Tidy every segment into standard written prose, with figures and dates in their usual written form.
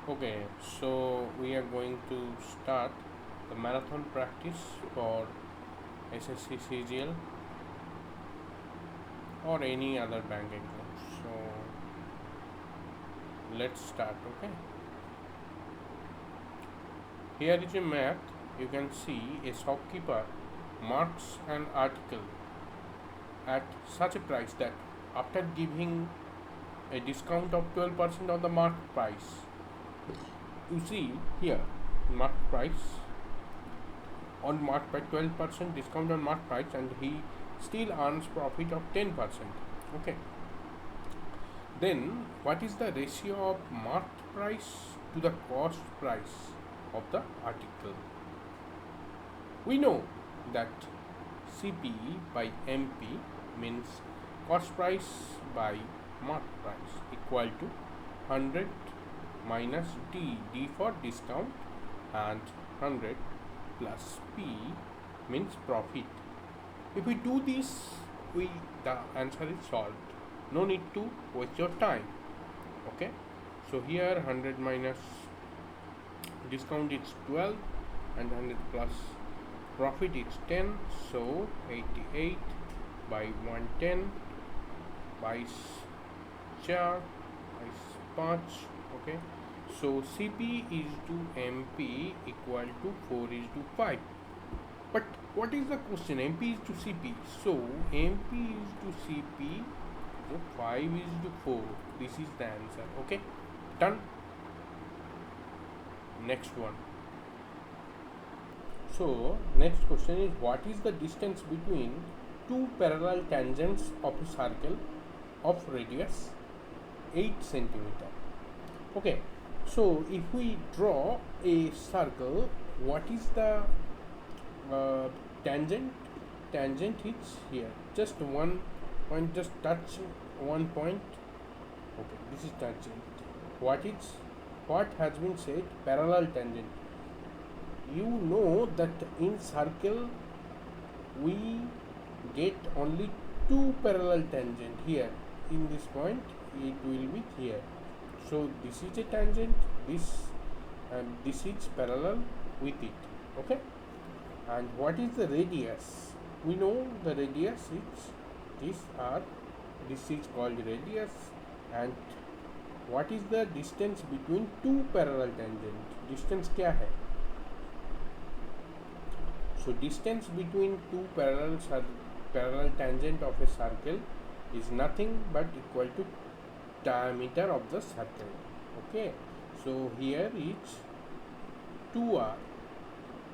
Okay, so we are going to start the marathon practice for SSC CGL or any other bank exam. So let's start. Okay, here is a math. You can see a shopkeeper marks an article at such a price that after giving a discount of 12% on the marked price, you see here marked price on marked by 12% discount on marked price, and he still earns profit of 10%. Okay, then what is the ratio of marked price to the cost price of the article? We know that CP by MP means cost price by marked price equal to 100 minus D for discount, and 100 plus P means profit. If we do this, the answer is solved. No need to waste your time. Okay, so here 100 minus discount is 12 and 100 plus profit is 10, so 88 by 110 by 4 by 5. Okay, so CP is to MP equal to 4 is to 5. But what is the question? MP is to CP. So MP is to CP, so 5 is to 4. This is the answer. Okay, done. Next one. So next question is, what is the distance between two parallel tangents of a circle of radius 8 centimeter? Okay, so if we draw a circle, what is the tangent? Tangent is here, just one point, just touch one point. Okay, this is tangent. What has been said? Parallel tangent. You know that in circle we get only two parallel tangent. Here in this point it will be here. So this is a tangent, this and this is parallel with it. Okay, and what is the radius? We know the radius is this is called radius. And what is the distance between two parallel tangent? Distance क्या है? So distance between two parallel tangent of a circle is nothing but equal to diameter of the circle. Okay, so here is 2r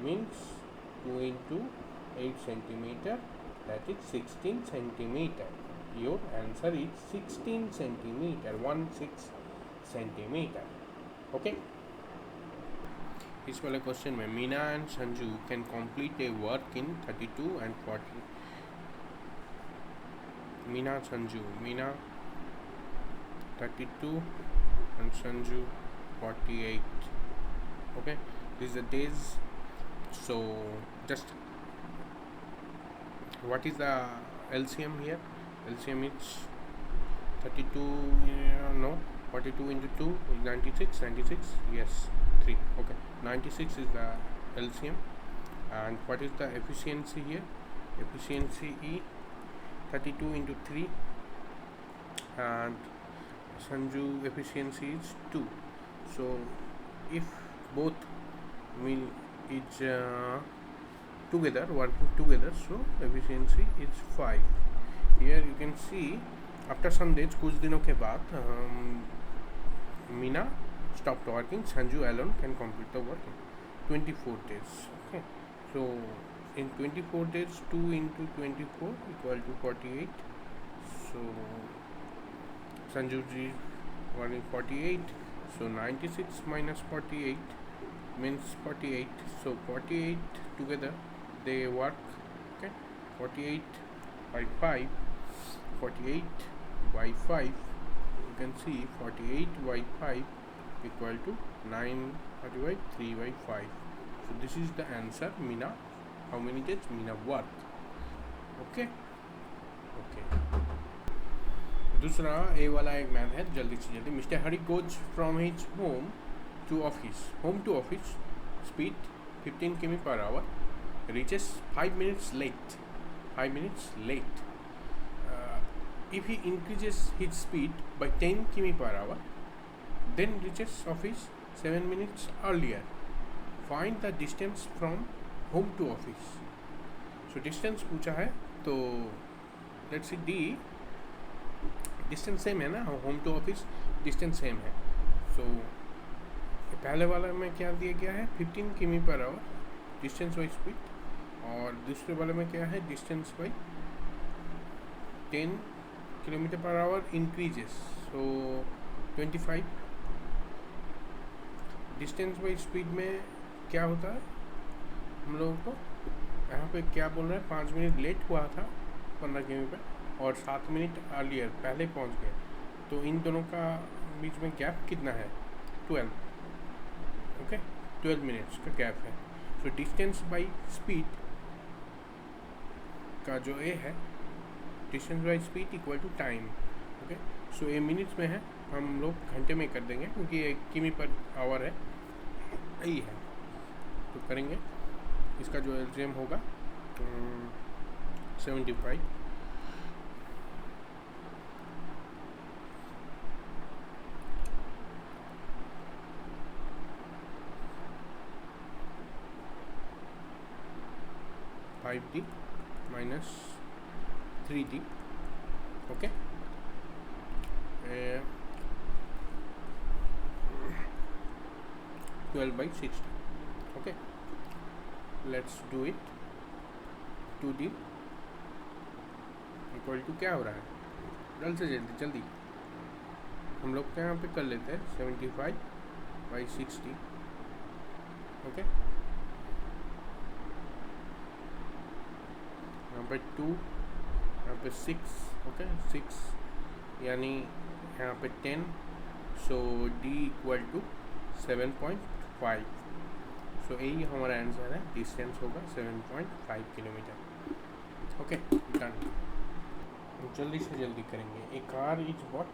means 2 into 8 centimeter, that is 16 centimeter. Your answer is 16 centimeter, 16 centimeter. Okay, इस वाले question में Meena and Sanju can complete A work in 32 and 40. Meena 32 and Sanju 48. Okay, these are days. So just what is the LCM here? LCM is 32, no, 42 into 2 is 96, yes, 3. Okay, 96 is the LCM. And what is the efficiency here? Efficiency E 32 into 3, and Sanju efficiency is 2. So if both mean is together, working together, so efficiency is 5. Here you can see after some days, कुछ दिनों के बाद Meena stopped working. Sanju alone can complete the work in 24 days. Okay, so in 24 days 2 into 24 equal to 48. So Sanju ji working 48, so 96 minus 48 means 48. So 48 together they work. Okay, 48 by 5, 48 by 5, you can see 48 by 5 equal to 9 by 3 by 5. So this is the answer. Meena, how many days Meena work? Okay, दूसरा ए वाला एक math है, जल्दी से जल्दी. Mister Hari goes from his home to office, home to office, speed 15 km per hour, reaches 5 minutes late. 5 minutes late. If he increases his speed by 10 km per hour, then reaches office 7 minutes earlier. Find the distance from home to office. So distance पूछा है, तो let's see D. Distance same है ना, home to office distance same है. So पहले वाला में क्या दिया गया है, 15 किमी per hour distance by speed, और दूसरे वाले में क्या है, distance by 10 kilometre per hour increases, so 25. Distance by speed में क्या होता है हम लोगों को, यहाँ पे क्या बोल रहे हैं, 5 मिनट लेट हुआ था 15 किमी पर, और 7 मिनट अर्लियर पहले पहुंच गए, तो इन दोनों का बीच में गैप कितना है, 12. ओके, 12 मिनट्स का गैप है. सो डिस्टेंस बाय स्पीड का जो ए है, distance by speed equal to time. Okay, so A minutes में है, हम लोग घंटे में कर देंगे क्योंकि ये किमी पर आवर है, यही है. तो करेंगे, इसका जो एलसीएम होगा 75. 5D minus 3D. Okay, 12 by 60. Okay, let's do it. 2D equal to क्या हो रहा है, जल्द से जल्दी हम लोग क्या यहाँ पे कर लेते हैं, 75 by 60. ओके, यहाँ पे 2, यहाँ पे 6. ओके, 6 यानी यहाँ पे 10. सो D इक्वल टू 7.5. सो यही हमारा आंसर है, डिस्टेंस होगा 7.5 किलोमीटर. Okay, done. जल्दी से जल्दी करेंगे. A car is bought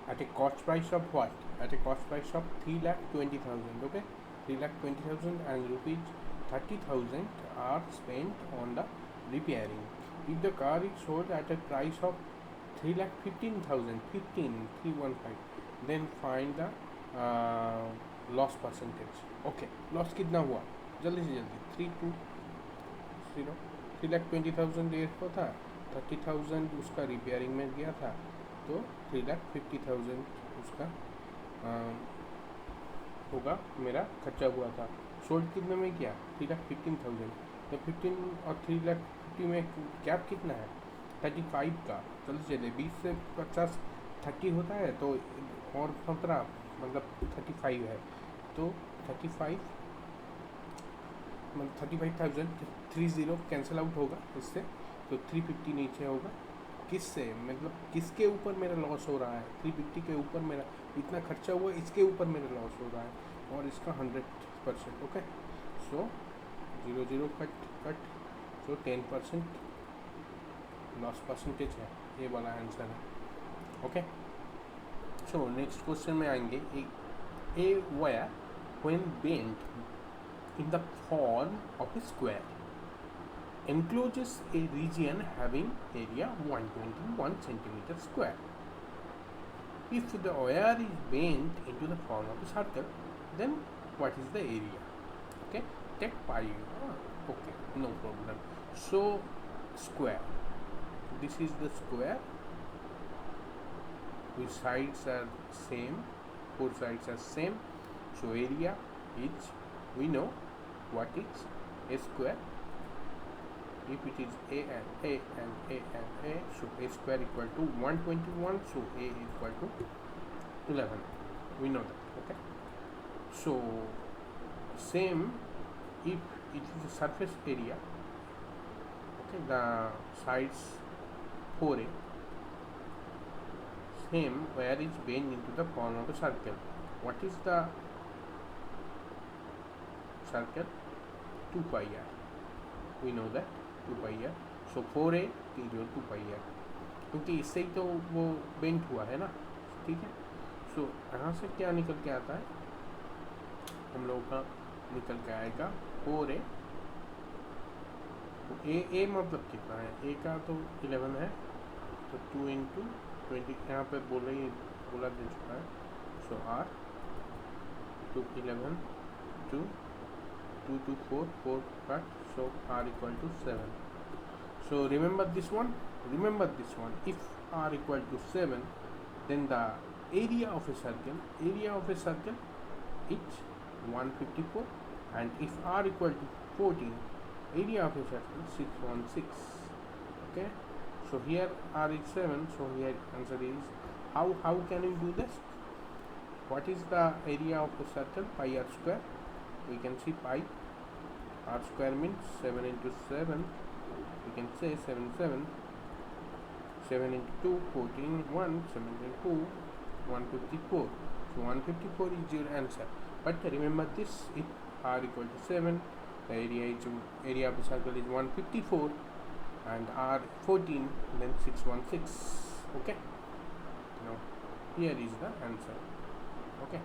at a cost price of what, at a cost price of 3,20,000. Okay, 3,20,000 and rupees 30,000 are spent on the repairing. If the car is sold at a price of 3,15,000, 315, then find the loss percentage. Okay, loss कितना हुआ, जल्दी से जल्दी. 320, 3,20,000 डेढ़ को था, 30,000 उसका repairing में गया था, तो 3,50,000 उसका होगा, मेरा खर्चा हुआ था. सोल्ड कितने में किया, 3,15,000. तो 15 और 3,50,000 में गैप कितना है, 35 का. जल्दी चलिए, 20 से 50 30 होता है, तो और 15 मतलब 35 है, तो 35 मतलब 35,000, 30 कैंसिल आउट होगा इससे, तो 350 नीचे होगा. किससे, मतलब किसके ऊपर मेरा लॉस हो रहा है, 350 के ऊपर मेरा इतना खर्चा हुआ, इसके ऊपर मेरा लॉस हो रहा है, और इसका 100%. ओके, सो 0 कट, सो 10% लॉस परसेंटेज है, ये वाला आंसर है. ओके, सो नेक्स्ट क्वेश्चन में आएंगे. A wire when bent in the form of a square encloses a region having area 121 centimeter square. If the wire is bent into the form of a circle, then what is the area? Okay, take pi. Okay, no problem. So square, this is the square, which sides are same, 4 sides are same, so area is, we know what is a square. If it is A and A and A and A, so A square equal to 121, so A equal to 11. We know that. Okay, so same if it is a surface area, okay, the sides 4A, same where is bent into the form of a circle. What is the circle? 2 pi r. We know that 2 pi r. So 4A equal 2 pi r, क्योंकि इससे ही तो वो bent हुआ है ना. ठीक है, सो यहाँ से क्या निकल के आता है, हम लोगों का निकल के आएगा 4a। तो ए मतलब कितना है, ए का तो 11 है, तो 2 इंटू 20 यहाँ पे बोला दे चुका है। सो are to 11 to 2 to 4 4 cut, so r equal to 7. So remember this one, if r equal to 7, then the area of a circle is 154, and if r equal to 14, area of a circle 616. Okay, so here r is 7, so here answer is how can we do this? What is the area of the circle? Pi r square. We can see pi r square means 7 into 7, we can say 7 into 2 14, 1 7 into 2 154. So 154 is your answer. But remember this, if r equal to 7, the area of the circle is 154, and r 14, then 616. Okay, now here is the answer. Okay,